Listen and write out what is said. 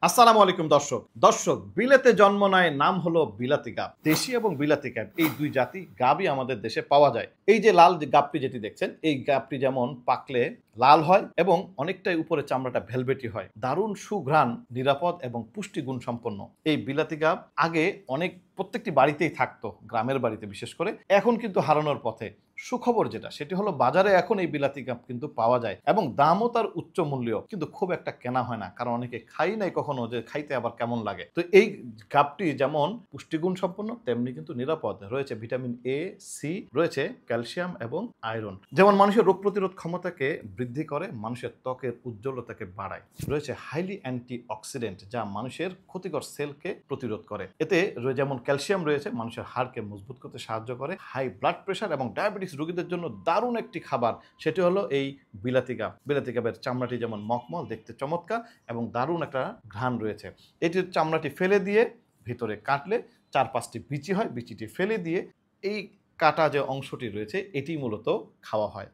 আসসালামু আলাইকুম দর্শক বিলেতে জন্ম নেয় নাম হলো বিলাতি গাব। দেশি এবং বিলাতি গাব এই দুই জাতি গাবই আমাদের দেশে পাওয়া যায়। এই যে লাল যে গাবটি যেটি দেখছেন এই গাবটি যেমন পাকলে লাল হয় এবং অনেকটাই উপরে চামড়াটা ভেলভেটি হয়। দারুণ সুঘ্রাণ, নিরাপদ এবং পুষ্টিগুণ সম্পন্ন। এই বিলাতি গাব আগে প্রত্যেকটি বাড়িতেই থাকতো, গ্রামের বাড়িতে বিশেষ করে। এখন কিন্তু হারানোর পথে। সুখবর যেটা সেটি হলো বাজারে এখন এই বিলাতি গাব কিন্তু পাওয়া যায় এবং দামও তার উচ্চ মূল্য, কিন্তু খুব একটা কেনা হয় না, কারণ অনেকে খাই নাই কখনো, যে খাইতে আবার কেমন লাগে। তো এই গাবটি যেমন পুষ্টিগুণ সম্পন্ন তেমনি কিন্তু নিরাপদ। রয়েছে ভিটামিন এ, সি, রয়েছে ক্যালসিয়াম এবং আয়রন, যেমন মানুষের রোগ প্রতিরোধ ক্ষমতাকে বৃদ্ধি করে, মানুষের ত্বকের উজ্জ্বলতাকে বাড়ায়। রয়েছে হাইলি অ্যান্টি অক্সিডেন্ট, যা মানুষের ক্ষতিকর সেলকে প্রতিরোধ করে। এতে যেমন ক্যালসিয়াম রয়েছে, মানুষের হাড়কে মজবুত করতে সাহায্য করে। হাই ব্লাড প্রেশার এবং ডায়াবেটিস রোগীদের জন্য দারুণ একটি খাবার, সেটি হলো এই বিলাতি গাব। বিলাতি গাবের চামড়াটি যেমন মখমল, দেখতে চমৎকার এবং দারুণ একটা ঘ্রাণ রয়েছে। এটির চামড়াটি ফেলে দিয়ে ভিতরে কাটলে 4-5টি বিচি হয়, বিচিটি ফেলে দিয়ে এই কাটা যে অংশটি রয়েছে এটি মূলত খাওয়া হয়।